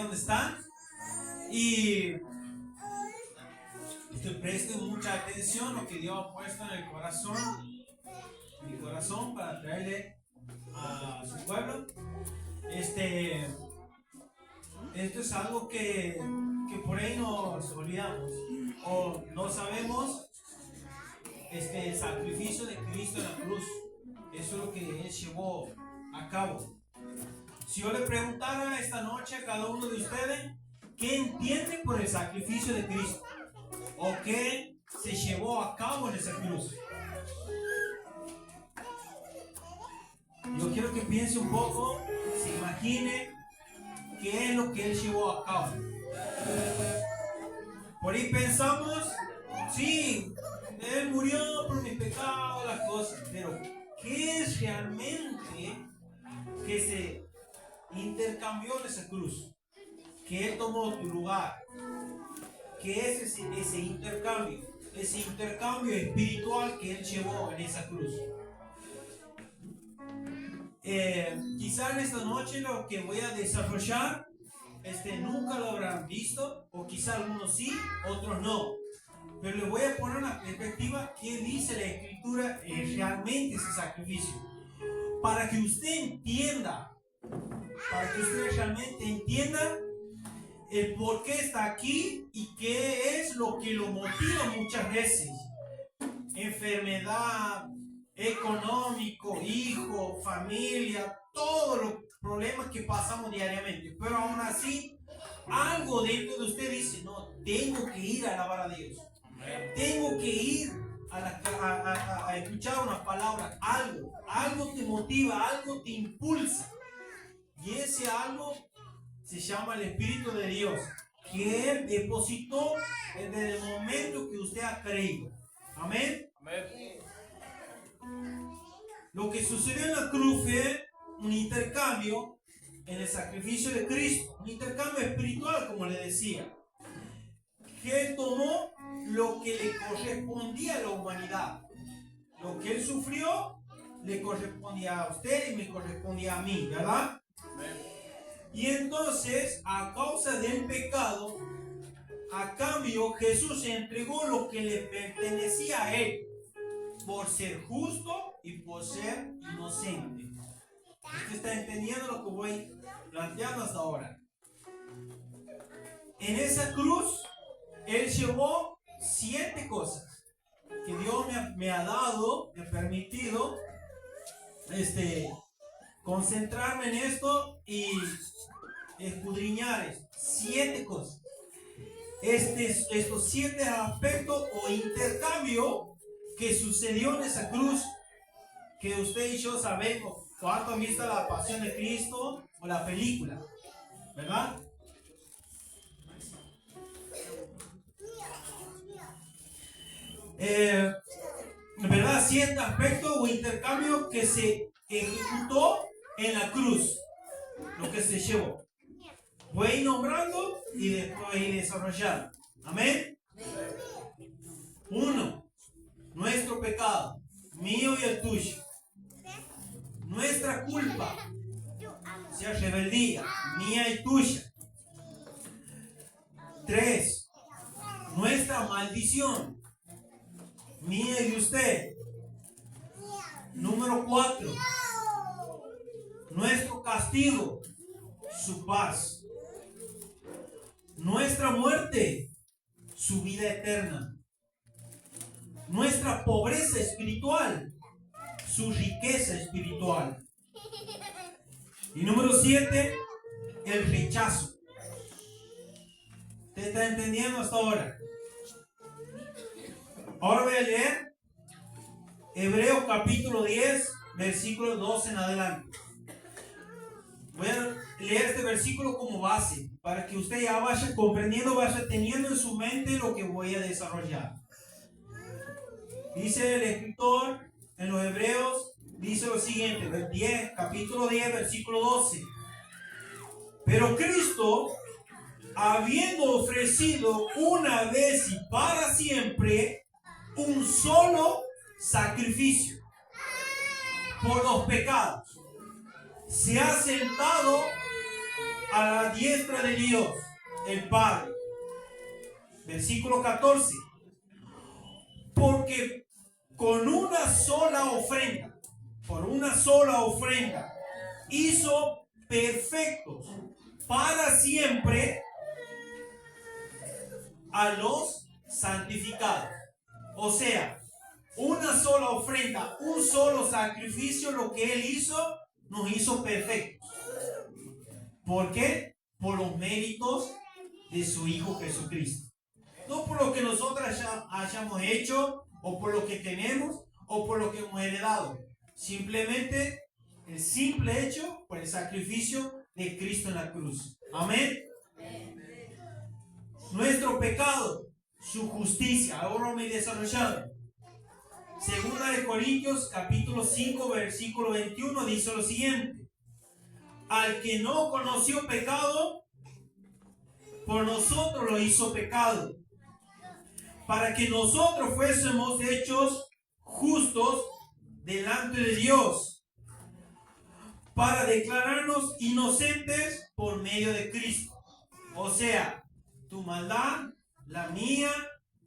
donde están. Y presten mucha atención a lo que Dios ha puesto en el corazón, mi corazón, para traerle a su pueblo. Esto es algo que por ahí nos olvidamos o no sabemos. El sacrificio de Cristo en la cruz, eso es lo que Él llevó a cabo. Si yo le preguntara esta noche a cada uno de ustedes qué entiende por el sacrificio de Cristo o qué se llevó a cabo en esa cruz, yo quiero que piense un poco, se imagine qué es lo que Él llevó a cabo. Por ahí pensamos, sí, Él murió por mis pecados, las cosas, pero ¿qué es realmente que se intercambió en esa cruz? Que Él tomó tu lugar. ¿Qué es ese intercambio? Ese intercambio espiritual que Él llevó en esa cruz. Quizá en esta noche lo que voy a desarrollar nunca lo habrán visto, o quizá algunos sí, otros no. Pero le voy a poner una perspectiva que dice la Escritura realmente ese sacrificio. Para que usted entienda, para que usted realmente entienda el por qué está aquí y qué es lo que lo motiva muchas veces. Enfermedad, económico, hijo, familia, todos los problemas que pasamos diariamente. Pero aún así, algo dentro de usted dice, no, tengo que ir a alabar a Dios. Tengo que ir a escuchar unas palabras. Algo te motiva, algo te impulsa. Y ese algo se llama el Espíritu de Dios, que Él depositó desde el momento que usted ha creído. Amén. Amén. Lo que sucedió en la cruz fue un intercambio en el sacrificio de Cristo, un intercambio espiritual, como le decía, que Él tomó lo que le correspondía a la humanidad. Lo que Él sufrió le correspondía a usted y me correspondía a mí, ¿verdad? Y entonces, a causa del pecado, a cambio, Jesús entregó lo que le pertenecía a Él, por ser justo y por ser inocente. ¿Usted está entendiendo lo que voy planteando hasta ahora? En esa cruz, Él llevó 7 cosas que Dios me ha dado, me ha permitido concentrarme en esto y escudriñar 7 cosas. Estos 7 aspectos o intercambio que sucedió en esa cruz, que usted y yo sabemos. ¿Cuánto han visto La Pasión de Cristo o la película? ¿Verdad? ¿Verdad? 7 aspectos o intercambio que se ejecutó en la cruz, lo que se llevó. Voy a ir nombrando y después ir desarrollando. Amén. 1. Nuestro pecado, mío y el tuyo. Nuestra culpa, o sea, rebeldía, mía y tuya. 3. Nuestra maldición, mía y de usted. Número 4. Nuestro castigo, su paz. Nuestra muerte, su vida eterna. Nuestra pobreza espiritual, su riqueza espiritual. Y número 7, el rechazo. ¿Usted está entendiendo hasta ahora? Ahora voy a leer Hebreos capítulo 10, versículo 12 en adelante. Voy a leer este versículo como base, para que usted ya vaya comprendiendo, vaya teniendo en su mente lo que voy a desarrollar. Dice el escritor en los Hebreos, dice lo siguiente, capítulo 10, versículo 12. Pero Cristo, habiendo ofrecido una vez y para siempre un solo sacrificio por los pecados, se ha sentado a la diestra de Dios, el Padre. Versículo 14. Porque con una sola ofrenda, por una sola ofrenda, hizo perfectos para siempre a los santificados. O sea, una sola ofrenda, un solo sacrificio, lo que Él hizo, nos hizo perfectos. ¿Por qué? Por los méritos de su Hijo Jesucristo. No por lo que nosotros hayamos hecho, o por lo que tenemos, o por lo que hemos heredado. Simplemente el simple hecho por el sacrificio de Cristo en la cruz. Amén. Nuestro pecado, su justicia. Ahora me desarrollado. Segunda de Corintios capítulo 5 versículo 21 dice lo siguiente: al que no conoció pecado, por nosotros lo hizo pecado, para que nosotros fuésemos hechos justos delante de Dios, para declararnos inocentes por medio de Cristo. O sea, tu maldad, la mía,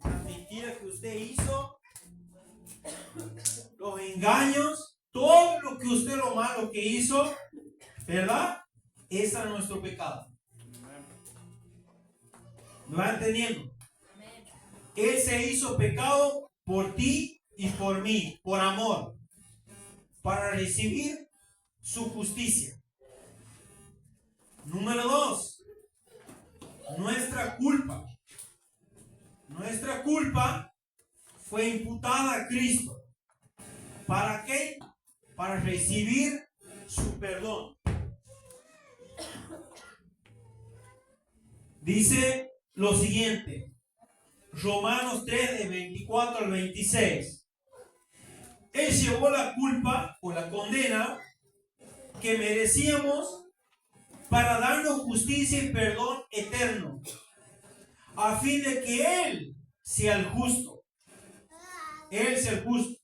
las mentiras que usted hizo, los engaños, todo lo que usted, lo malo que hizo, ¿verdad? Ese es nuestro pecado. ¿Me va entendiendo? Él se hizo pecado por ti y por mí, por amor, para recibir su justicia. Número 2, nuestra culpa. Nuestra culpa fue imputada a Cristo. ¿Para qué? Para recibir su perdón. Dice lo siguiente, Romanos 3 de 24 al 26. Él llevó la culpa o la condena que merecíamos para darnos justicia y perdón eterno, a fin de que Él sea el justo. Él sea el justo.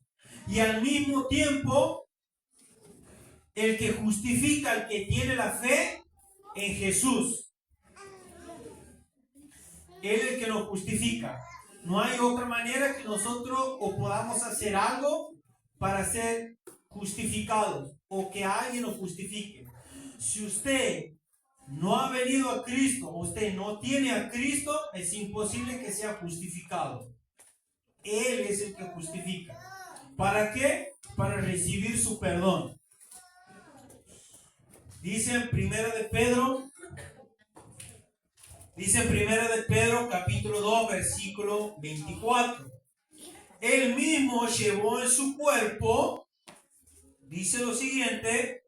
Y al mismo tiempo, el que justifica al que tiene la fe en Jesús. Él es el que nos justifica. No hay otra manera que nosotros o podamos hacer algo para ser justificados o que alguien nos justifique. Si usted no ha venido a Cristo, usted no tiene a Cristo, es imposible que sea justificado. Él es el que justifica. ¿Para qué? Para recibir su perdón. Dice en Primera de Pedro capítulo 2 versículo 24. Él mismo llevó en su cuerpo, dice lo siguiente,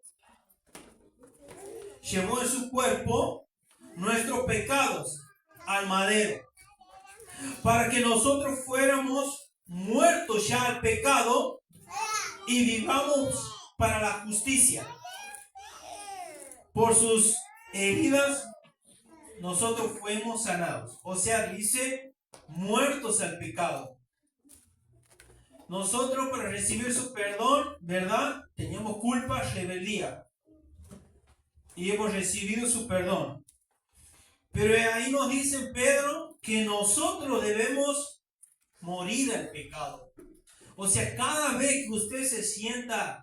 llevó en su cuerpo nuestros pecados al madero, para que nosotros fuéramos muertos ya al pecado y vivamos para la justicia. Por sus heridas nosotros fuimos sanados. O sea, dice muertos al pecado. Nosotros para recibir su perdón, ¿verdad? Teníamos culpa, rebeldía. Y hemos recibido su perdón. Pero ahí nos dice Pedro que nosotros debemos morir al pecado. O sea, cada vez que usted se sienta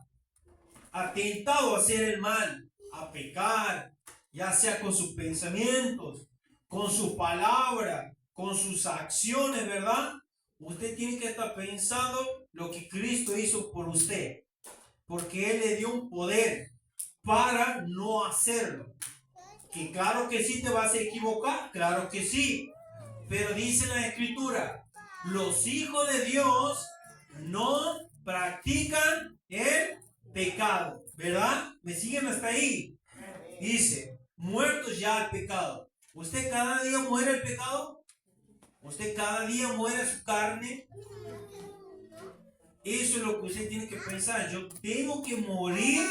atentado a hacer el mal, a pecar, ya sea con sus pensamientos, con su palabra, con sus acciones, ¿verdad? Usted tiene que estar pensando lo que Cristo hizo por usted, porque Él le dio un poder para no hacerlo. Que claro que sí te vas a equivocar, claro que sí, pero dice la Escritura, los hijos de Dios no practican el pecado, ¿verdad? ¿Me siguen hasta ahí? Dice, muertos ya al pecado. ¿Usted cada día muere al pecado? ¿Usted cada día muere a su carne? Eso es lo que usted tiene que pensar. Yo tengo que morir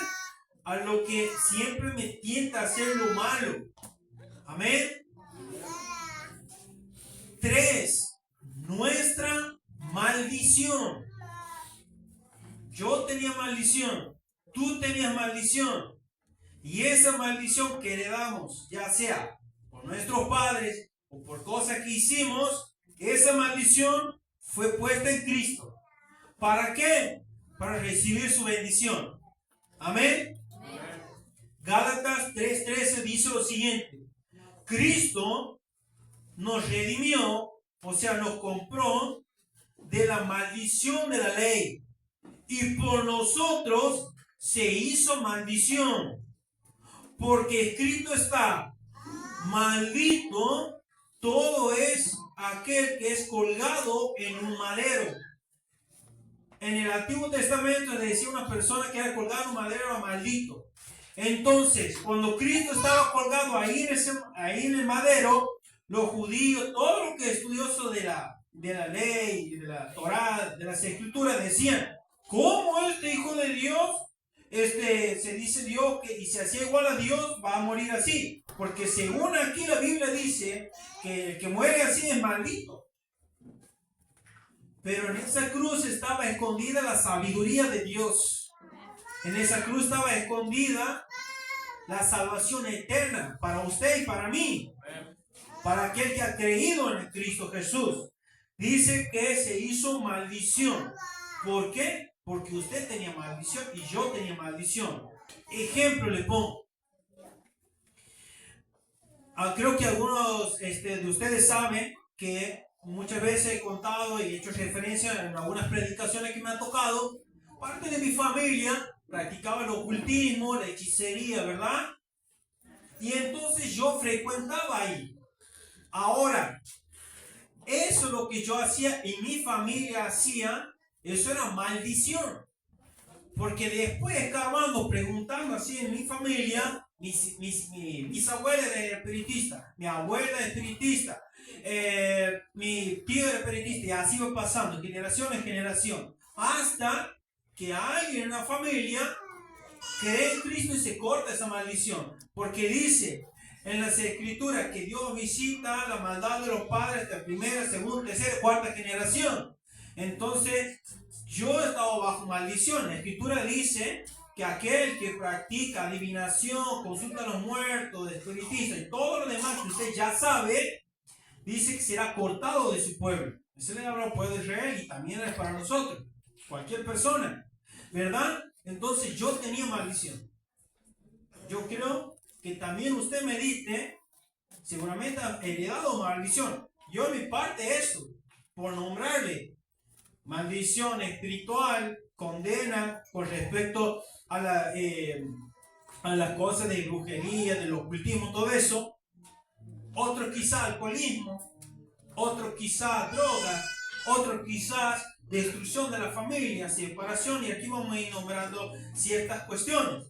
a lo que siempre me tienta a hacer lo malo. Amén. 3. Nuestra maldición. Yo tenía maldición. Tú tenías maldición. Y esa maldición que heredamos, ya sea por nuestros padres o por cosas que hicimos, esa maldición fue puesta en Cristo. ¿Para qué? Para recibir su bendición. Amén. Gálatas 3:13 dice lo siguiente: Cristo nos redimió, o sea, nos compró de la maldición de la ley, y por nosotros se hizo maldición, porque escrito está: maldito todo es aquel que es colgado en un madero. En el Antiguo Testamento le decía una persona que era colgado en un madero era maldito. Entonces, cuando Cristo estaba colgado ahí en el madero, los judíos, todo lo que estudioso de la ley, de la Torá, de las escrituras, decían: ¿cómo este hijo de Dios, se dice Dios que y se hacía igual a Dios, va a morir así? Porque según aquí la Biblia dice que el que muere así es maldito. Pero en esa cruz estaba escondida la sabiduría de Dios. En esa cruz estaba escondida la salvación eterna para usted y para mí. Para aquel que ha creído en Cristo Jesús. Dice que se hizo maldición. ¿Por qué? Porque usted tenía maldición y yo tenía maldición. Ejemplo le pongo. Creo que algunos de ustedes saben que muchas veces he contado y he hecho referencia en algunas predicaciones que me han tocado. Parte de mi familia practicaba el ocultismo, la hechicería, ¿verdad? Y entonces yo frecuentaba ahí. Ahora, eso lo que yo hacía y mi familia hacía, eso era maldición. Porque después escarbando, preguntando así en mi familia, mi bisabuela era espiritista, mi abuela era espiritista, mi tío era espiritista, y así va pasando, generación en generación, hasta que alguien en la familia cree en Cristo y se corta esa maldición. Porque dice en las escrituras que Dios visita la maldad de los padres de primera, segunda, tercera, cuarta generación. Entonces, yo estaba bajo maldición. La escritura dice que aquel que practica adivinación, consulta a los muertos, espiritista y todo lo demás que usted ya sabe, dice que será cortado de su pueblo. Ese le habla al pueblo de Israel y también es para nosotros, cualquier persona, ¿verdad? Entonces yo tenía maldición. Yo creo que también usted medite, seguramente ha heredado maldición. Yo en mi parte esto, por nombrarle, maldición espiritual, condena con respecto a las cosas de brujería, del ocultismo, todo eso. Otro quizá alcoholismo, otro quizá droga, otro quizás destrucción de la familia, separación, y aquí vamos a ir nombrando ciertas cuestiones.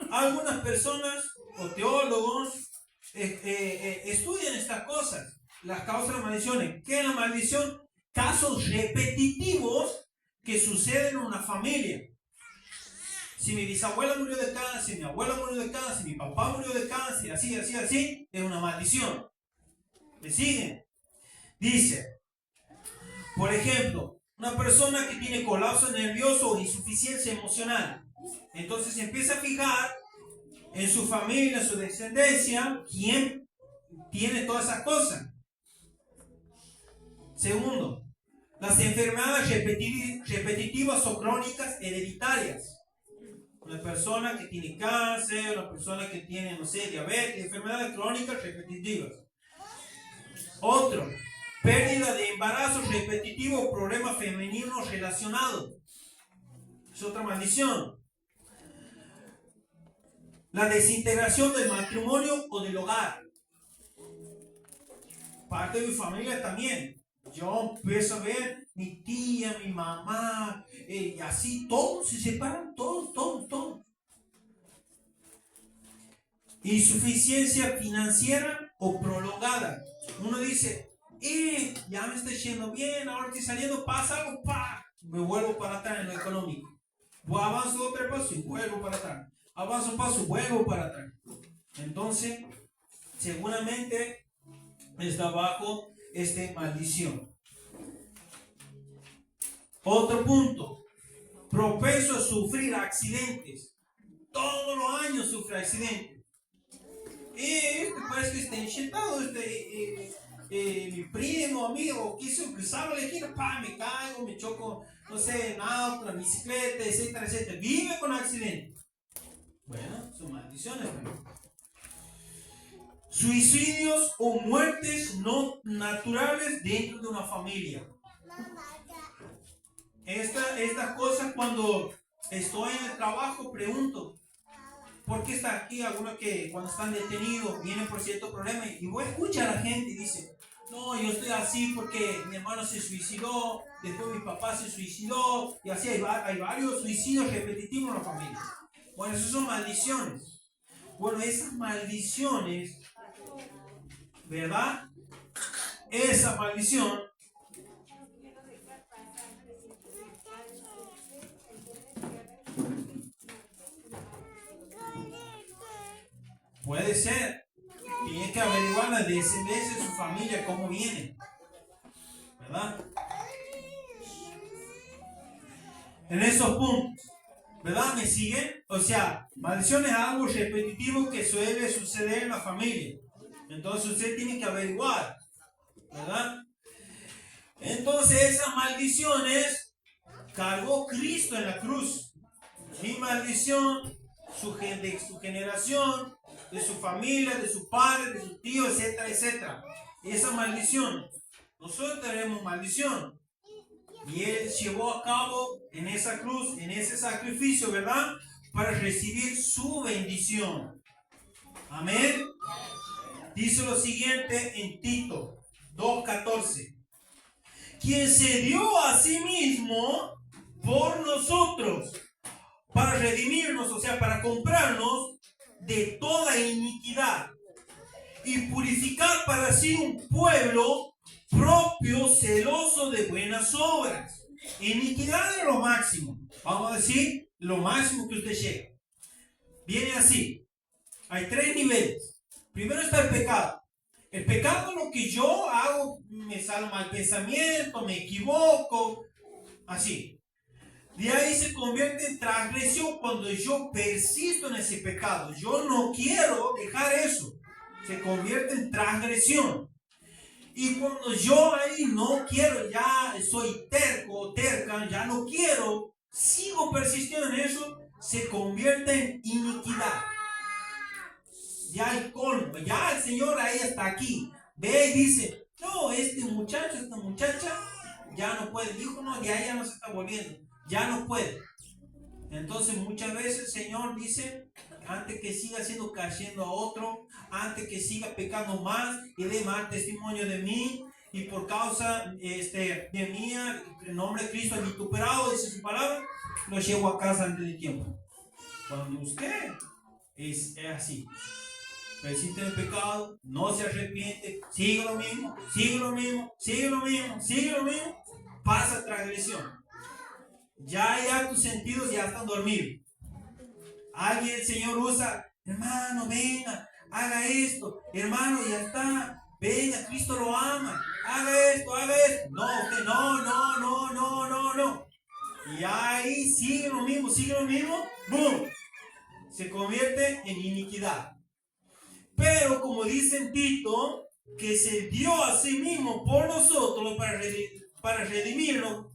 Algunas personas o teólogos estudian estas cosas, las causas de las maldiciones. ¿Qué es la maldición? Casos repetitivos que suceden en una familia. Si mi bisabuela murió de cáncer, si mi abuela murió de cáncer, si mi papá murió de cáncer, así, es una maldición. ¿Me siguen? Dice, por ejemplo, una persona que tiene colapso nervioso o insuficiencia emocional. Entonces se empieza a fijar en su familia, en su descendencia, quién tiene todas esas cosas. Segundo, las enfermedades repetitivas o crónicas hereditarias. Una persona que tiene cáncer, una persona que tiene, no sé, diabetes, enfermedades crónicas repetitivas. Otro, pérdida de embarazo repetitivo o problemas femeninos relacionados. Es otra maldición. La desintegración del matrimonio o del hogar. Parte de mi familia también. Yo empiezo a ver mi tía, mi mamá, y así todos se separan, todos. Insuficiencia financiera o prolongada. Uno dice, ya me estoy yendo bien, ahora estoy saliendo, pasa algo, me vuelvo para atrás en lo económico. Avanzo 2 o 3 pasos y vuelvo para atrás. Avanzo un paso, vuelvo para atrás. Entonces, seguramente está bajo maldición. Otro punto, propenso a sufrir accidentes. todos los años sufre accidente. Y parece que está enchentado, mi primo, amigo, que salga de la esquina, me caigo, me choco, no sé, en auto, en bicicleta, etcétera, etcétera. Vive con accidente. Bueno, son maldiciones. Suicidios o muertes no naturales dentro de una familia. Estas cosas, cuando estoy en el trabajo, pregunto, ¿por qué está aquí? Algunos que cuando están detenidos vienen por cierto problema y voy a escuchar a la gente y dice, no, yo estoy así porque mi hermano se suicidó, después mi papá se suicidó, y así hay varios suicidios repetitivos en la familia. Bueno, esas son maldiciones. Bueno, esas maldiciones, ¿verdad? Esa maldición puede ser. Tiene que averiguar la descendencia de su familia, cómo viene, ¿verdad? En esos puntos, ¿verdad? ¿Me siguen? O sea, maldición es algo repetitivo que suele suceder en la familia. Entonces usted tiene que averiguar, ¿verdad? Entonces esas maldiciones cargó Cristo en la cruz. Mi maldición, de su generación, de su familia, de su padre, de su tío, etcétera, etcétera. Y esa maldición, nosotros tenemos maldición. Y Él llevó a cabo en esa cruz, en ese sacrificio, ¿verdad? Para recibir su bendición. Amén. Dice lo siguiente en Tito 2:14. Quien se dio a sí mismo por nosotros, para redimirnos, o sea, para comprarnos de toda iniquidad y purificar para sí un pueblo propio, celoso de buenas obras. Iniquidad es lo máximo. Vamos a decir, lo máximo que usted llega. Viene así. Hay 3 niveles. Primero está el pecado. El pecado es lo que yo hago, me sale mal pensamiento, me equivoco, así. De ahí se convierte en transgresión cuando yo persisto en ese pecado. Yo no quiero dejar eso. Se convierte en transgresión. Y cuando yo ahí no quiero, ya soy terco o terca, ya no quiero, sigo persistiendo en eso, se convierte en iniquidad. Ya el colmo, ya el Señor ahí está aquí. Ve y dice, no, este muchacho, esta muchacha, ya no puede. Dijo, no, de ahí ya no se está volviendo. Ya no puede. Entonces muchas veces el Señor dice, antes que siga siendo cayendo a otro, antes que siga pecando más y dé más testimonio de mí, y por causa de mí, en nombre de Cristo vituperado, dice su palabra, lo llevo a casa antes de tiempo. Cuando usted es así, persiste en el pecado, no se arrepiente, sigue lo mismo, sigue lo mismo, sigue lo mismo, sigue lo mismo, pasa transgresión. Ya tus sentidos ya están dormidos. Alguien el Señor usa, hermano, venga, haga esto, hermano, ya está, venga, Cristo lo ama, haga esto, no, usted no. Y ahí sigue lo mismo, ¡boom! Se convierte en iniquidad. Pero como dice en Tito, que se dio a sí mismo por nosotros para redimirnos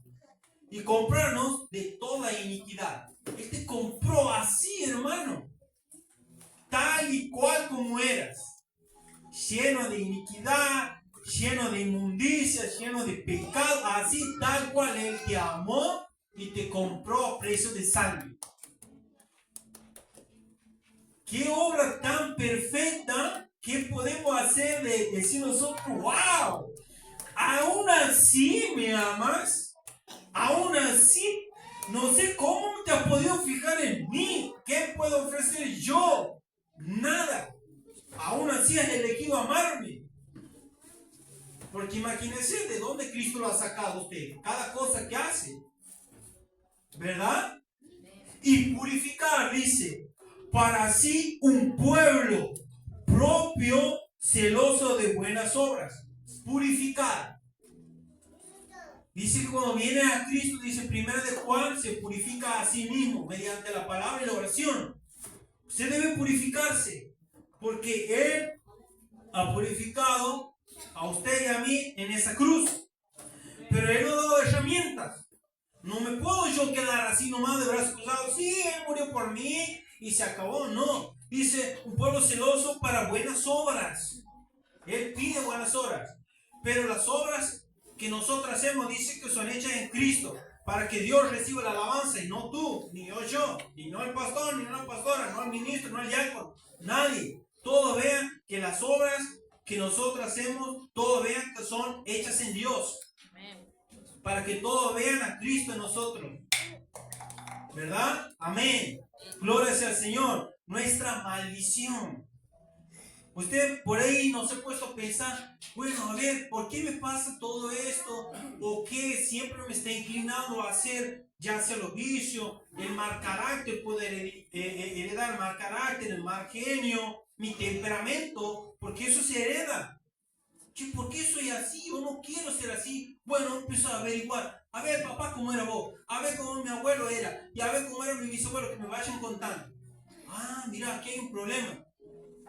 y comprarnos de toda iniquidad. Él te compró así, hermano, tal y cual como eras, lleno de iniquidad, lleno de inmundicia, lleno de pecado, así tal cual Él te amó y te compró a precio de sangre. Qué obra tan perfecta que podemos hacer de decir nosotros, wow, aún así me amas, aún así no sé cómo te has podido fijar en mí, qué puedo ofrecer yo, nada, aún así has elegido amarme. Porque imagínense de dónde Cristo lo ha sacado usted, cada cosa que hace, ¿verdad? Y purificar, dice, para sí un pueblo propio, celoso de buenas obras. Purificar. Dice que cuando viene a Cristo, dice 1 de Juan, se purifica a sí mismo mediante la palabra y la oración. Usted debe purificarse, porque Él ha purificado a usted y a mí en esa cruz. Pero Él nos ha dado herramientas. No me puedo yo quedar así nomás de brazos cruzados. Sí, Él murió por mí y se acabó. No. Dice, un pueblo celoso para buenas obras. Él pide buenas obras. Pero las obras que nosotros hacemos dice que son hechas en Cristo. Para que Dios reciba la alabanza y no tú, ni yo, ni no el pastor, ni no la pastora, no el ministro, no el diácono. Nadie. Todos vean que las obras que nosotros hacemos, todos vean que son hechas en Dios. Para que todos vean a Cristo en nosotros. ¿Verdad? Amén. Gloria sea al Señor. Nuestra maldición. Usted por ahí no se ha puesto a pensar, bueno, a ver, ¿por qué me pasa todo esto? ¿O qué siempre me está inclinando a hacer, ya sea los vicios, el mal carácter, poder heredar el mal carácter, el mal genio, mi temperamento? Porque eso se hereda. ¿Por qué soy así? Yo no quiero ser así. Bueno, empiezo a averiguar. A ver, papá, ¿cómo era vos? A ver cómo mi abuelo era. Y a ver cómo era mi bisabuelo, que me vayan contando. Ah, mira, aquí hay un problema.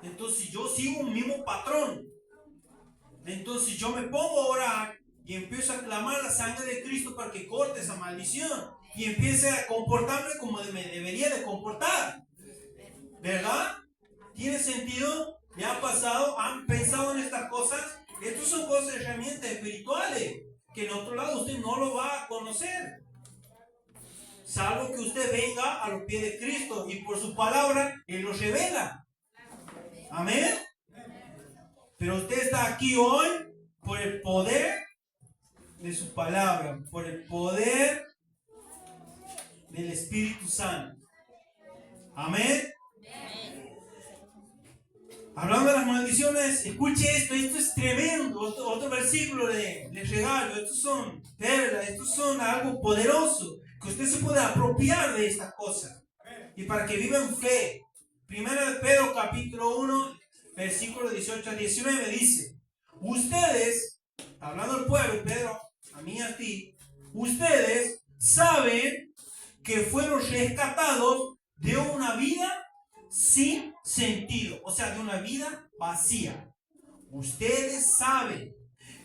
Entonces yo sigo un mismo patrón. Entonces yo me pongo a orar y empiezo a clamar la sangre de Cristo para que corte esa maldición. Y empiece a comportarme como me debería de comportar. ¿Verdad? ¿Tiene sentido? ¿Le ha pasado? ¿Han pensado en estas cosas? Estas son cosas, herramientas espirituales que en otro lado usted no lo va a conocer. Salvo que usted venga a los pies de Cristo y por su palabra Él los revela. Amén. Pero usted está aquí hoy por el poder de su palabra, por el poder del Espíritu Santo. Amén. Hablando de las maldiciones, escuche esto es tremendo. Otro versículo de regalo. Estos son perlas, estos son algo poderoso, que usted se puede apropiar de estas cosas. Y para que viva en fe. Primera de Pedro capítulo 1, versículo 18 al 19 dice, ustedes, hablando al pueblo, Pedro, a mí y a ti, ustedes saben que fueron rescatados de una vida sin sentido, o sea, de una vida vacía. Ustedes saben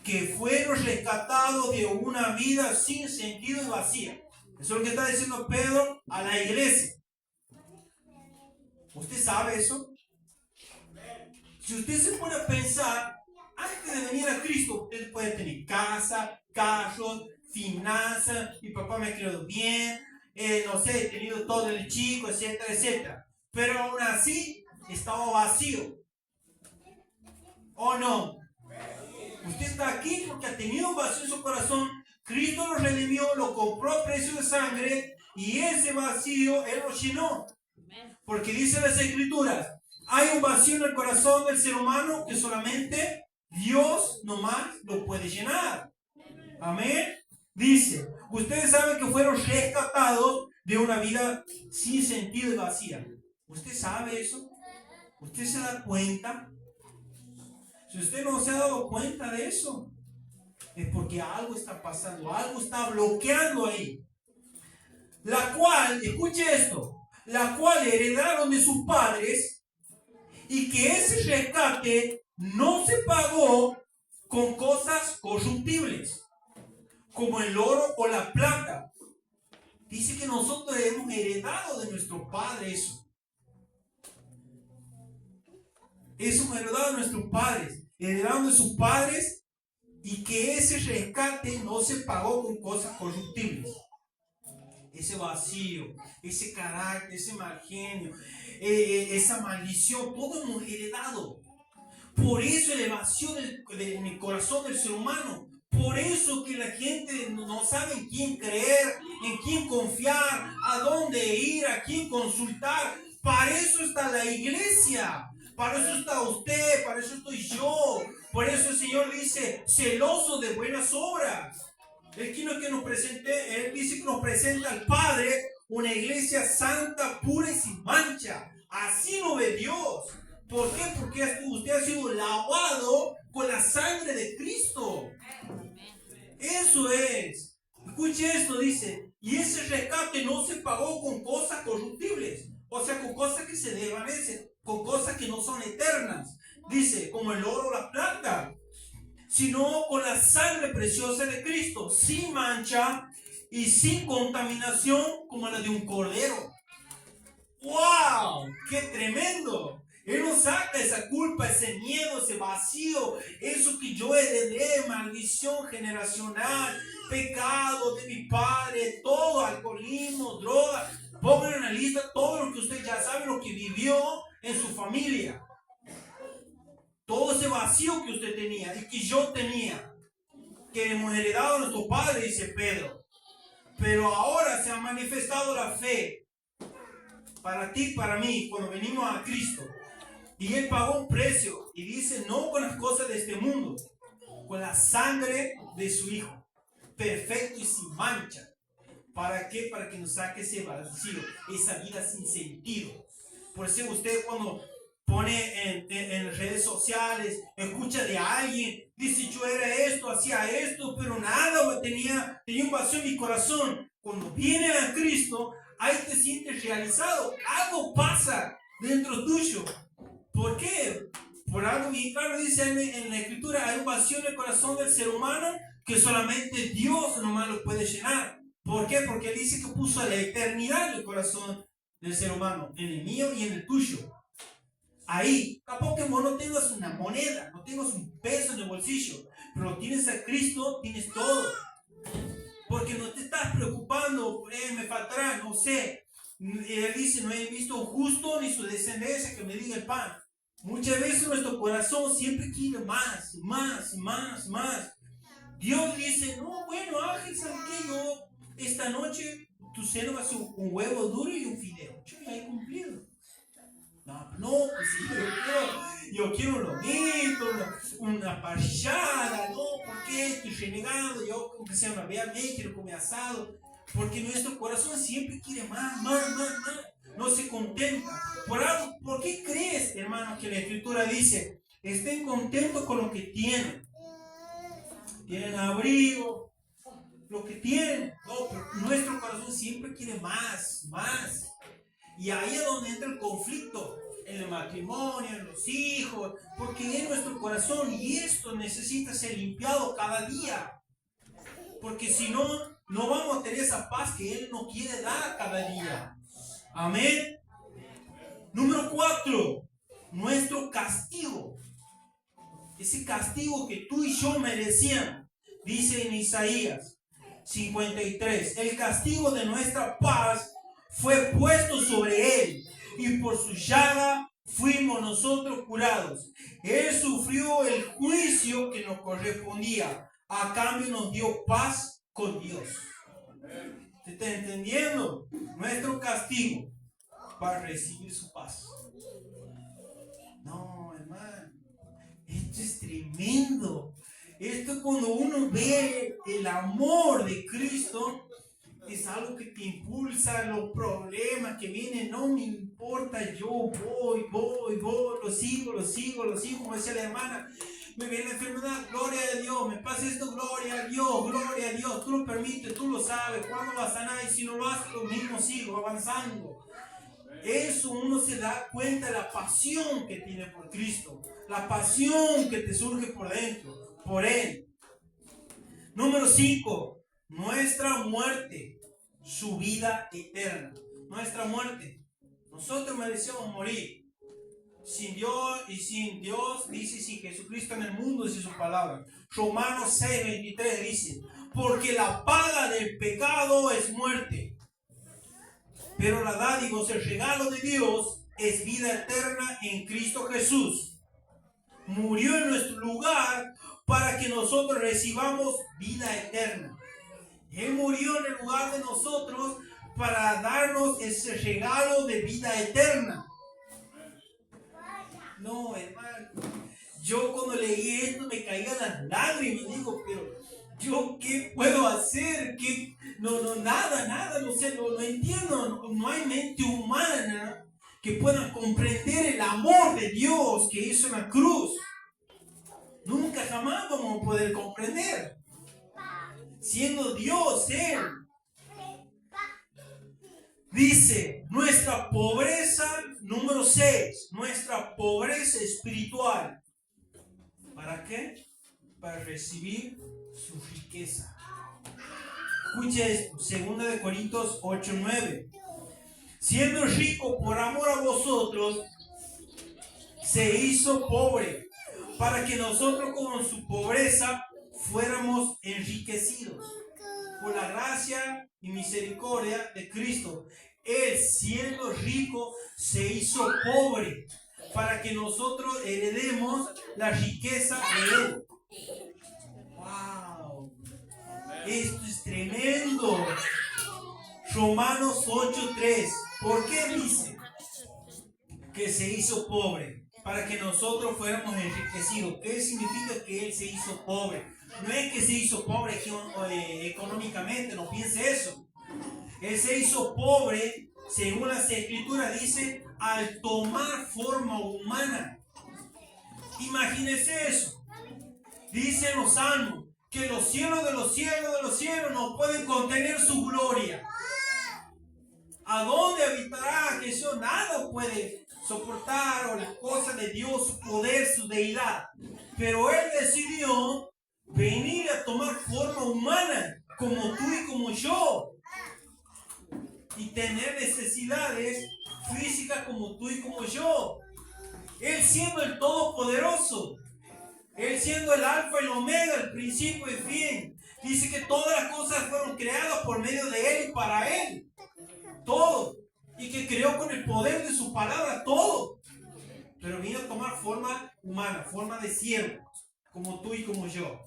que fueron rescatados de una vida sin sentido y vacía. Eso es lo que está diciendo Pedro a la iglesia. ¿Usted sabe eso? Si usted se pone a pensar, antes de venir a Cristo, usted puede tener casa, carros, finanzas, mi papá me ha criado bien, no sé, he tenido todo el chico, etcétera, etcétera. Pero aún así, estaba vacío. ¿O no? Usted está aquí porque ha tenido un vacío en su corazón. Cristo lo redimió, lo compró a precio de sangre y ese vacío Él lo llenó. Porque dice las Escrituras, hay un vacío en el corazón del ser humano que solamente Dios nomás lo puede llenar. Amén. Dice, ustedes saben que fueron rescatados de una vida sin sentido y vacía. ¿Usted sabe eso? ¿Usted se da cuenta? Si usted no se ha dado cuenta de eso, es porque algo está pasando, algo está bloqueando ahí. La cual, escuche esto, la cual heredaron de sus padres y que ese rescate no se pagó con cosas corruptibles, como el oro o la plata. Dice que nosotros hemos heredado de nuestro padre eso. Eso hemos heredado de nuestros padres. Heredaron de sus padres y que ese rescate no se pagó con cosas corruptibles. Ese vacío, ese carácter, ese mal genio, esa maldición, todo hemos heredado. Por eso el vacío en el corazón del ser humano. Por eso que la gente no sabe en quién creer, en quién confiar, a dónde ir, a quién consultar. Para eso está la iglesia. Para eso está usted, para eso estoy yo. Por eso el Señor dice, celoso de buenas obras. Él quiere que nos presente, Él dice que nos presenta al Padre una iglesia santa, pura y sin mancha. Así lo ve Dios. ¿Por qué? Porque usted ha sido lavado con la sangre de Cristo. Eso es. Escuche esto, dice, y ese rescate no se pagó con cosas corruptibles. O sea, con cosas que se desvanecen, con cosas que no son eternas. Dice, como el oro o la plata, sino con la sangre preciosa de Cristo, sin mancha y sin contaminación, como la de un cordero. ¡Wow! ¡Qué tremendo! Él nos saca esa culpa, ese miedo, ese vacío, eso que yo heredé, maldición generacional, pecado de mi padre, todo, alcoholismo, droga. Pongan en la lista todo lo que usted ya sabe, lo que vivió en su familia. Todo ese vacío que usted tenía y que yo tenía, que hemos heredado a nuestro padre, dice Pedro. Pero ahora se ha manifestado la fe para ti, para mí, cuando venimos a Cristo. Y Él pagó un precio. Y dice, no con las cosas de este mundo, con la sangre de su Hijo, perfecto y sin mancha. ¿Para qué? Para que nos saque ese vacío, esa vida sin sentido. Por eso usted cuando pone en redes sociales, escucha de alguien, dice yo era esto, hacía esto, pero nada, tenía un vacío en mi corazón. Cuando viene a Cristo, ahí te sientes realizado. Algo pasa dentro tuyo. ¿Por qué? Por algo bien claro dice en la Escritura, hay un vacío en el corazón del ser humano que solamente Dios nomás lo puede llenar. ¿Por qué? Porque Él dice que puso la eternidad en el corazón del ser humano, en el mío y en el tuyo. Ahí, tampoco que vos no tengas una moneda, no tengas un peso en el bolsillo, pero tienes a Cristo, tienes todo. Porque no te estás preocupando, me faltará, no sé. Él dice, no he visto justo ni su descendencia que me diga el pan. Muchas veces nuestro corazón siempre quiere más, más, más, más. Dios dice, no, bueno, Ángel, ¿sabes qué? Yo, esta noche, tu cena va a ser un huevo duro y un fideo. Yo ya he cumplido. No, pues sí, yo quiero un lomito, una parrillada, no, ¿por qué? Estoy renegado, yo aunque sea una vez al mes quiero comer asado, porque nuestro corazón siempre quiere más, más, más, más, no se contenta. ¿Por qué crees, hermano, que la Escritura dice, estén contentos con lo que tienen? Tienen abrigo, lo que tienen, no, pero nuestro corazón siempre quiere más, más. Y ahí es donde entra el conflicto, en el matrimonio, en los hijos, porque es nuestro corazón y esto necesita ser limpiado cada día. Porque si no, no vamos a tener esa paz que Él nos quiere dar cada día. Amén. Número 4, nuestro castigo. Ese castigo que tú y yo merecíamos, dice en Isaías 53, el castigo de nuestra paz fue puesto sobre Él, y por su llaga fuimos nosotros curados. Él sufrió el juicio que nos correspondía, a cambio nos dio paz con Dios. ¿Te está entendiendo? Nuestro castigo para recibir su paz. No, hermano, esto es tremendo. Esto cuando uno ve el amor de Cristo, es algo que te impulsa, los problemas que vienen, no me importa, yo voy, lo sigo, como decía la hermana, me viene la enfermedad, gloria a Dios, me pasa esto, gloria a Dios, tú lo permites, tú lo sabes, cuándo va a sanar, y si no lo haces, lo mismo sigo avanzando. Eso uno se da cuenta de la pasión que tiene por Cristo, la pasión que te surge por dentro, por Él. Número 5. Nuestra muerte, su vida eterna. Nuestra muerte. Nosotros merecemos morir. Sin Dios y sin Dios, dice, sin Jesucristo en el mundo, dice su palabra. Romanos 6:23 dice, porque la paga del pecado es muerte, pero la dádiva, el regalo de Dios, es vida eterna en Cristo Jesús. Murió en nuestro lugar para que nosotros recibamos vida eterna. Él murió en el lugar de nosotros para darnos ese regalo de vida eterna. No, hermano, yo cuando leí esto me caían las lágrimas. Digo, pero ¿yo qué puedo hacer? ¿Qué? Nada, no sé, no entiendo. No hay mente humana que pueda comprender el amor de Dios que hizo en la cruz. Nunca jamás vamos a poder comprender. Siendo Dios Él. Dice, nuestra pobreza, número 6, nuestra pobreza espiritual. ¿Para qué? Para recibir su riqueza. Escuche esto, 2 Corintios 8:9. Siendo rico por amor a vosotros, se hizo pobre, para que nosotros con su pobreza fuéramos enriquecidos. Por la gracia y misericordia de Cristo, Él siendo rico se hizo pobre, para que nosotros heredemos la riqueza de Él. ¡Wow! Esto es tremendo. Romanos 8:3. ¿Por qué dice que se hizo pobre? Para que nosotros fuéramos enriquecidos. ¿Qué significa que Él se hizo pobre? No es que se hizo pobre económicamente, no piense eso. Él se hizo pobre, según las escrituras dice, al tomar forma humana. Imagínese eso. Dicen los salmos que los cielos de los cielos de los cielos no pueden contener su gloria. ¿A dónde habitará? Que eso nada puede soportar, o las cosas de Dios, su poder, su deidad. Pero Él decidió venir a tomar forma humana, como tú y como yo, y tener necesidades físicas como tú y como yo. Él siendo el Todopoderoso, Él siendo el Alfa y el Omega, el principio y el fin. Dice que todas las cosas fueron creadas por medio de Él y para Él. Todo. Y que creó con el poder de su palabra todo. Pero vino a tomar forma humana, forma de siervo, como tú y como yo.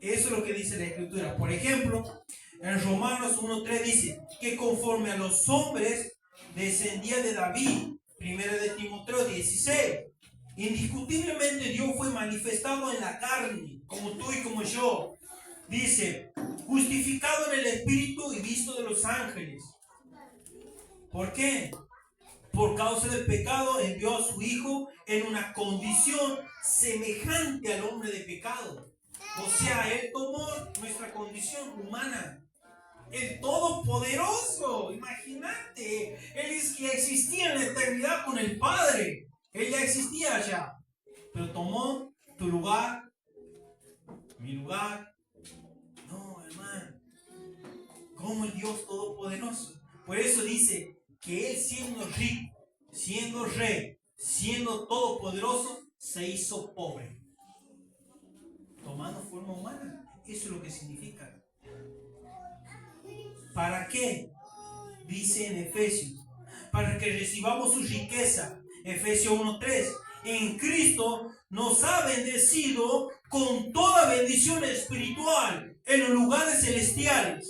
Eso es lo que dice la Escritura. Por ejemplo, en Romanos 1:3 dice que conforme a los hombres descendía de David. 1 de Timoteo 16. Indiscutiblemente Dios fue manifestado en la carne, como tú y como yo. Dice, justificado en el Espíritu y visto de los ángeles. ¿Por qué? Por causa del pecado envió a su Hijo en una condición semejante al hombre de pecado. O sea, Él tomó nuestra condición humana. El Todopoderoso, imagínate. Él es que existía en la eternidad con el Padre. Él ya existía allá. Pero tomó tu lugar, mi lugar. No, hermano. Como el Dios Todopoderoso. Por eso dice que Él siendo rico, siendo rey, siendo todopoderoso, se hizo pobre. Tomando forma humana. Eso es lo que significa. ¿Para qué? Dice en Efesios. Para que recibamos su riqueza. Efesios 1:3. En Cristo nos ha bendecido con toda bendición espiritual en los lugares celestiales.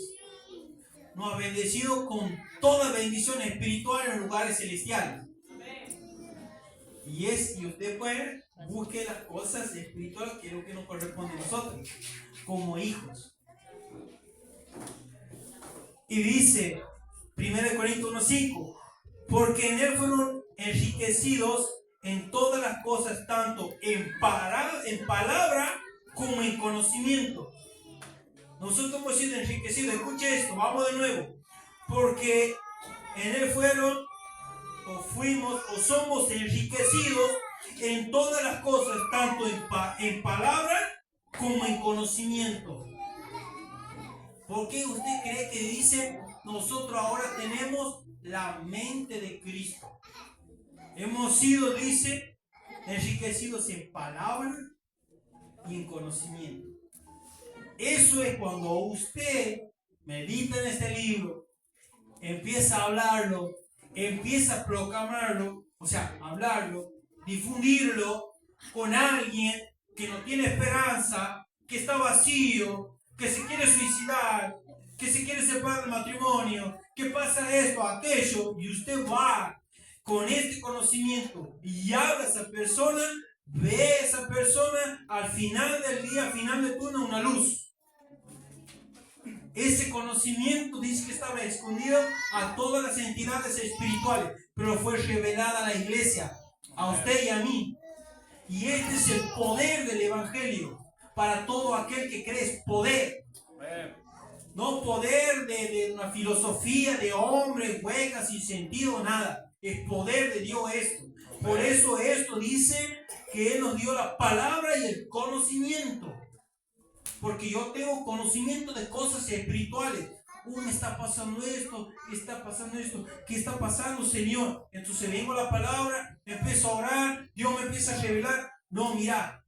Nos ha bendecido con toda bendición espiritual en los lugares celestiales. Y usted puede busque las cosas espirituales que es lo que nos corresponde a nosotros como hijos. Y dice 1 Corintios 1:5, porque en Él fueron enriquecidos en todas las cosas, tanto en palabra como en conocimiento. Nosotros hemos sido enriquecidos. Escuche esto, vamos de nuevo. Porque en Él fueron, o fuimos, o somos enriquecidos en todas las cosas, tanto en palabra como en conocimiento. ¿Por qué usted cree que dice, nosotros ahora tenemos la mente de Cristo? Hemos sido, dice, enriquecidos en palabra y en conocimiento. Eso es cuando usted medita en este libro, empieza a hablarlo, empieza a proclamarlo, o sea, hablarlo, difundirlo con alguien que no tiene esperanza, que está vacío, que se quiere suicidar, que se quiere separar del matrimonio, que pasa esto, aquello, y usted va con este conocimiento y habla a esa persona, ve a esa persona al final del día, al final del túnel, una luz. Ese conocimiento dice que estaba escondido a todas las entidades espirituales, pero fue revelada a la iglesia, a usted y a mí. Y este es el poder del Evangelio para todo aquel que cree, es poder. No poder de una filosofía de hombre, hueca, sin sentido, nada. Es poder de Dios esto. Por eso esto dice que Él nos dio la palabra y el conocimiento. Porque yo tengo conocimiento de cosas espirituales. Me está pasando esto, ¿qué está pasando, Señor? Entonces vengo a la palabra, empiezo a orar, Dios me empieza a revelar. No, mira,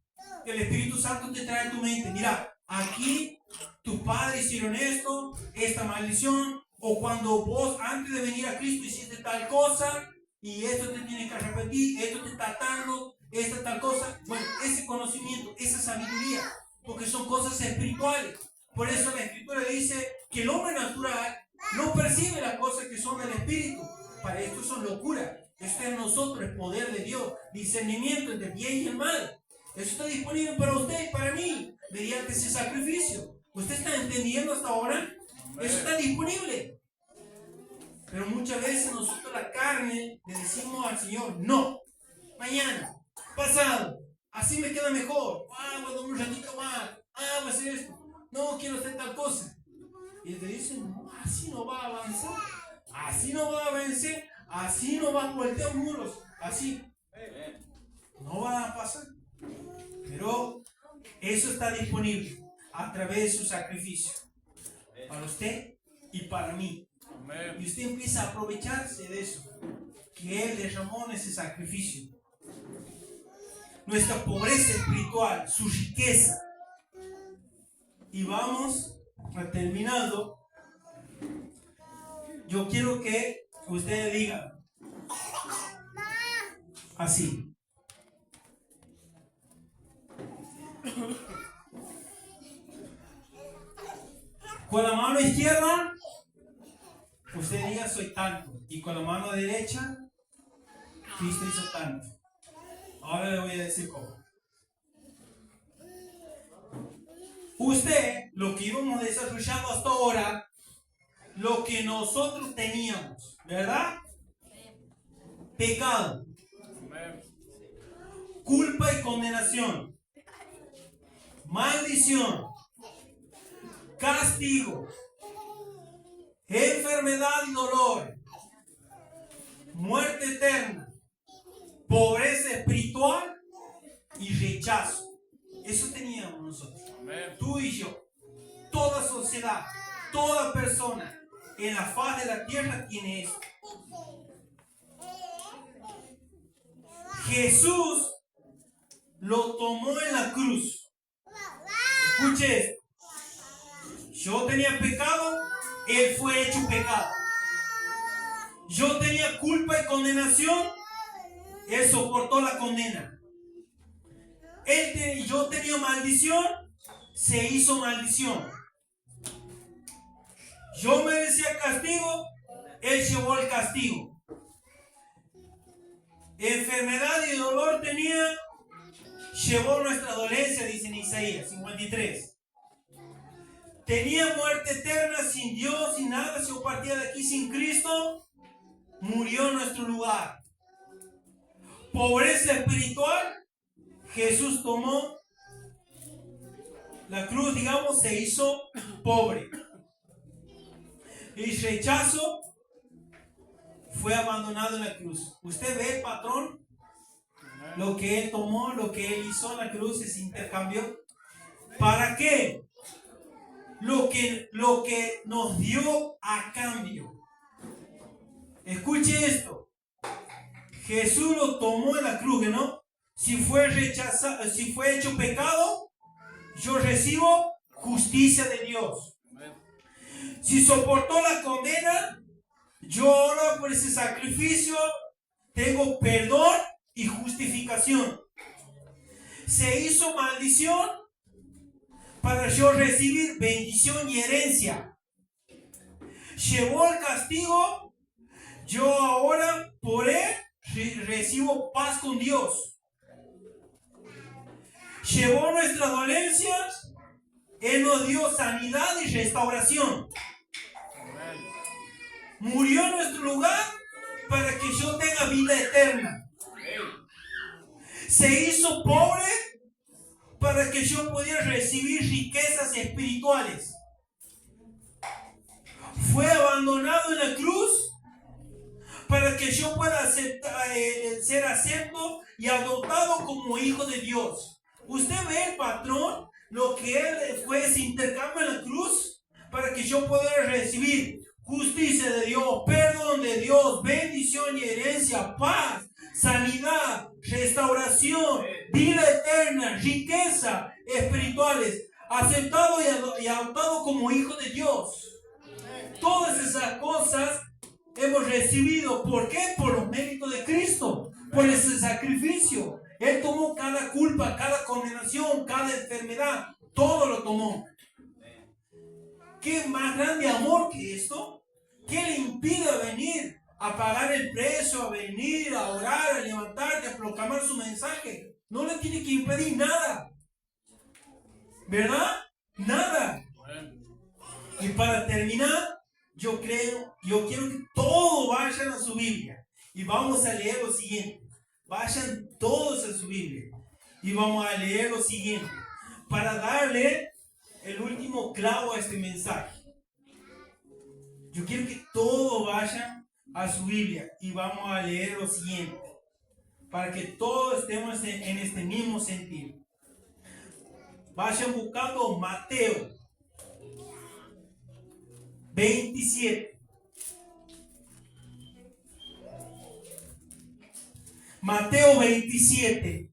el Espíritu Santo te trae a tu mente. Mira, aquí tus padres hicieron esto, esta maldición, o cuando vos antes de venir a Cristo hiciste tal cosa, y esto te tiene que arrepentir, esto te está atando, esta tal cosa. Bueno, ese conocimiento, esa sabiduría, porque son cosas espirituales. Por eso la Escritura dice que el hombre natural no percibe las cosas que son del Espíritu. Para esto son locuras. Esto es en nosotros, el poder de Dios, discernimiento entre el bien y el mal. Eso está disponible para usted y para mí, mediante ese sacrificio. ¿Usted está entendiendo hasta ahora? Eso está disponible. Pero muchas veces nosotros la carne le decimos al Señor, no, mañana, pasado, así me queda mejor. Voy a dormir un ratito más. Voy a hacer esto. No, quiero hacer tal cosa. Y Él te dice, no, así no va a avanzar. Así no va a vencer. Así no va a voltear muros. Así. No va a pasar. Pero eso está disponible a través de su sacrificio. Para usted y para mí. Y usted empieza a aprovecharse de eso. Que Él derramó en ese sacrificio. Nuestra pobreza espiritual, su riqueza. Y vamos terminando. Yo quiero que ustedes digan así. Con la mano izquierda, usted diga soy tanto. Y con la mano derecha, Cristo hizo tanto. Ahora le voy a decir cómo. Usted, lo que íbamos desarrollando hasta ahora, lo que nosotros teníamos, ¿verdad? Pecado, culpa y condenación, maldición, castigo, enfermedad y dolor, muerte eterna, pobreza espiritual y rechazo. Eso teníamos nosotros. Tú y yo, toda sociedad, toda persona en la faz de la tierra tiene eso. Jesús lo tomó en la cruz. Escuche esto. Yo tenía pecado, Él fue hecho pecado. Yo tenía culpa y condenación, Él soportó la condena. Yo tenía maldición, se hizo maldición. Yo merecía castigo, Él llevó el castigo. Enfermedad y dolor tenía, llevó nuestra dolencia, dice en Isaías 53. Tenía muerte eterna, sin Dios, sin nada, si yo partía de aquí sin Cristo, murió en nuestro lugar. Pobreza espiritual, Jesús tomó la cruz, digamos, se hizo pobre. Y rechazo fue abandonado en la cruz. ¿Usted ve el patrón? Lo que Él tomó, lo que Él hizo en la cruz, se intercambió. ¿Para qué? Lo que nos dio a cambio. Escuche esto. Jesús lo tomó en la cruz, ¿no? Si fue rechazado, si fue hecho pecado, yo recibo justicia de Dios. Si soportó la condena, yo ahora por ese sacrificio tengo perdón y justificación. Se hizo maldición para yo recibir bendición y herencia. Llevó el castigo, yo ahora por Él recibo paz con Dios. Llevó nuestras dolencias, Él nos dio sanidad y restauración. Murió en nuestro lugar para que yo tenga vida eterna. Se hizo pobre para que yo pudiera recibir riquezas espirituales. fue abandonado en la cruz para que yo pueda ser acepto y adoptado como hijo de Dios. ¿Usted ve el patrón? Lo que Él fue ese intercambio en la cruz para que yo pueda recibir justicia de Dios, perdón de Dios, bendición y herencia, paz, sanidad, restauración, vida eterna, riqueza espirituales, aceptado y adoptado como hijo de Dios. Todas esas cosas hemos recibido. ¿Por qué? Por los méritos de Cristo, por ese sacrificio. Él tomó cada culpa, cada condenación, cada enfermedad, todo lo tomó. ¿Qué más grande amor que esto? ¿Qué le impide venir a pagar el precio, a venir, a orar, a levantarte, a proclamar su mensaje? No le tiene que impedir nada. ¿Verdad? Nada. Y para terminar, yo quiero que todos vayan a su Biblia. Y vamos a leer lo siguiente. Vayan todos a su Biblia. Y vamos a leer lo siguiente. Para darle el último clavo a este mensaje. Yo quiero que todos vayan a su Biblia y vamos a leer lo siguiente, para que todos estemos en este mismo sentido. Vayan buscando Mateo 27. Mateo 27,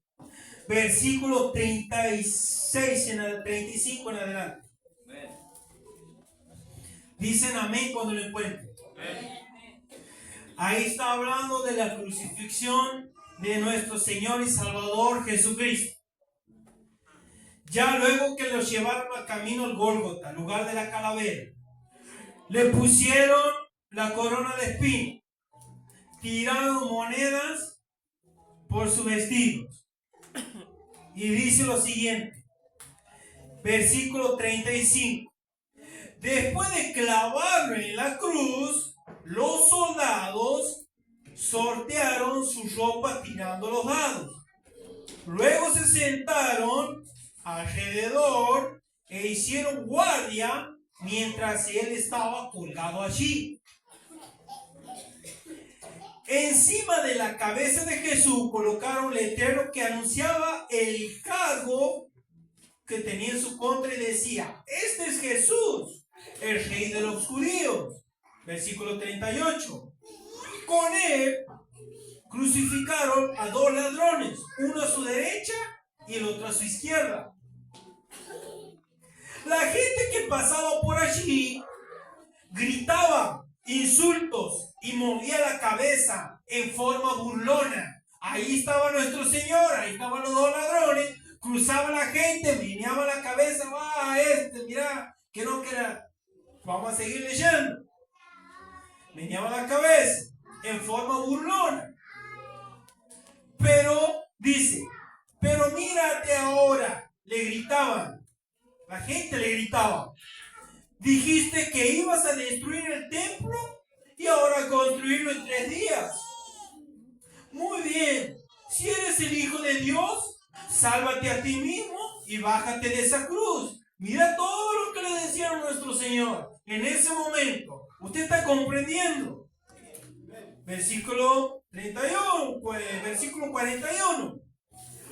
versículo 36 35 en adelante. Dicen amén cuando lo encuentren. Ahí está hablando de la crucifixión de nuestro Señor y Salvador Jesucristo. Ya luego que los llevaron al camino al Gólgota, lugar de la calavera, le pusieron la corona de espinas, tiraron monedas por sus vestidos. Y dice lo siguiente, versículo 35. Después de clavarlo en la cruz, los soldados sortearon su ropa tirando los dados. Luego se sentaron alrededor e hicieron guardia mientras él estaba colgado allí. Encima de la cabeza de Jesús colocaron un letrero que anunciaba el cargo que tenía en su contra y decía: este es Jesús, el rey de los judíos. Versículo 38. Con él crucificaron a dos ladrones, uno a su derecha y el otro a su izquierda. La gente que pasaba por allí gritaba insultos y movía la cabeza en forma burlona. Ahí estaba nuestro Señor, ahí estaban los dos ladrones, cruzaba la gente, meneaba la cabeza, mira, que no queda. Vamos a seguir leyendo. Meneaba la cabeza en forma burlona. Pero, dice, pero mírate ahora, le gritaban. La gente le gritaba. Dijiste que ibas a destruir el templo y ahora construirlo en 3 días. Muy bien, si eres el Hijo de Dios, sálvate a ti mismo y bájate de esa cruz. Mira todo lo que le decían a nuestro Señor en ese momento. ¿Usted está comprendiendo? Versículo 31, versículo 41.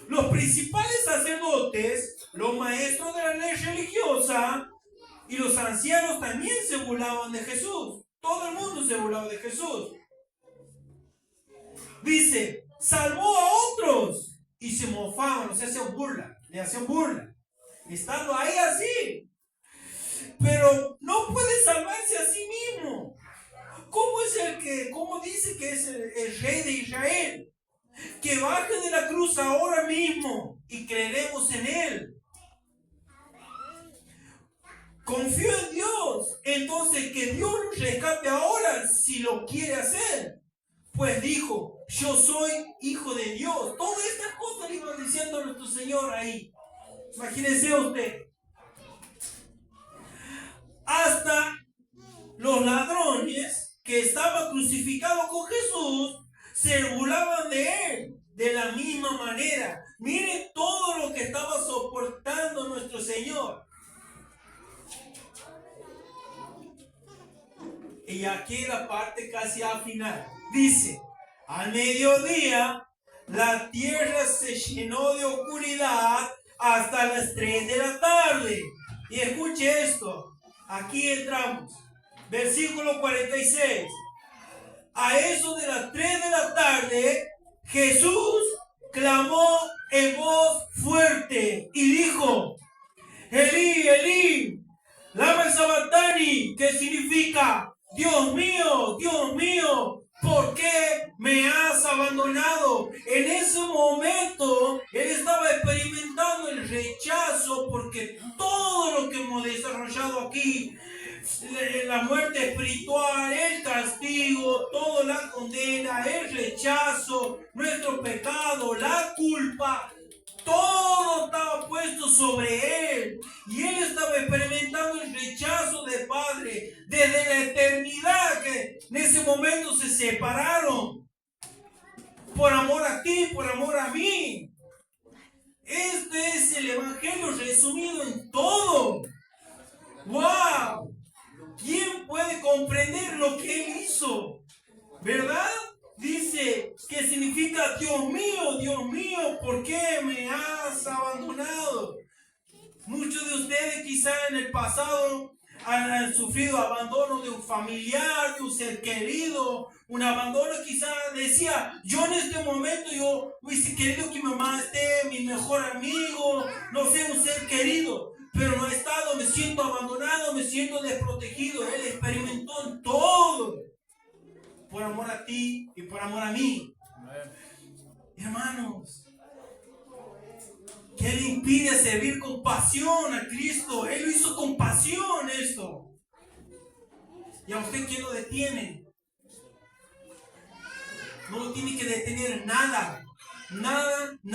Los principales sacerdotes, los maestros de la ley religiosa y los ancianos también se burlaban de Jesús. Todo el mundo se burlaba de Jesús. Dice, salvó a otros y se mofaban, o sea, le hacían burla. Estando ahí así. Pero no puede salvarse a sí mismo. ¿Cómo dice que es el rey de Israel? Que baje de la cruz ahora mismo y creeremos en él. Confío en Dios. Entonces que Dios nos rescate ahora si lo quiere hacer. Pues dijo, yo soy hijo de Dios. Todas estas cosas le iba diciendo a nuestro Señor ahí. Imagínense usted. Hasta los ladrones que estaban crucificados con Jesús se burlaban de él de la misma manera. Miren todo lo que estaba soportando nuestro Señor. Y aquí la parte casi al final. Dice, al mediodía la tierra se llenó de oscuridad hasta las 3 de la tarde. Y escuche esto. Aquí entramos. Versículo 46. A eso de las 3 de la tarde, Jesús clamó en voz fuerte y dijo, Elí, Elí, lama sabactani, que significa, Dios mío, ¿por qué me has abandonado? En ese momento, él estaba experimentando el rechazo porque todo lo que hemos desarrollado aquí, la muerte espiritual, el castigo, toda la condena, el rechazo, nuestro pecado, la culpa, todo estaba puesto sobre él. Y él estaba experimentando el rechazo del Padre desde la eternidad, que en ese momento se separaron. Por amor a ti, por amor a mí. Este es el Evangelio resumido en todo. ¡Wow! ¿Quién puede comprender lo que él hizo? ¿Verdad? Dice que significa, Dios mío, ¿por qué me has abandonado? Muchos de ustedes quizá en el pasado han sufrido abandono de un familiar, de un ser querido, un abandono quizá decía, yo en este momento yo hubiese querido que mi mamá esté, mi mejor amigo, no sé, un ser querido, pero no ha estado, me siento abandonado, me siento desprotegido. Él experimentó en todo, por amor a ti y por amor a mí. Hermanos, ¿qué le impide servir con pasión a Cristo? Él lo hizo con pasión esto. ¿Y a usted quién lo detiene? No lo tiene que detener nada. Nada.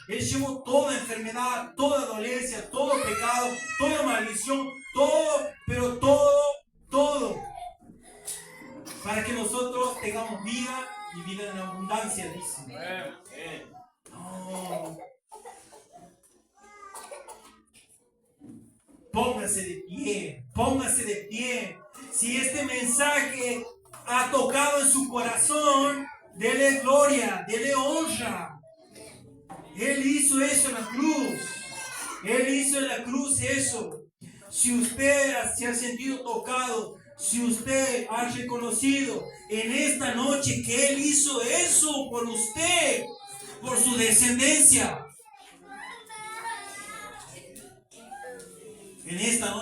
Él llevó toda enfermedad, toda dolencia, todo pecado, toda maldición, todo, pero todo. Para que nosotros tengamos vida y vida en abundancia, dice. No. Póngase de pie. Si este mensaje ha tocado en su corazón, dele gloria, dele honra. Él hizo eso en la cruz. Él hizo en la cruz eso. Si usted se ha sentido tocado, si usted ha reconocido en esta noche que Él hizo eso por usted, por su descendencia, en esta noche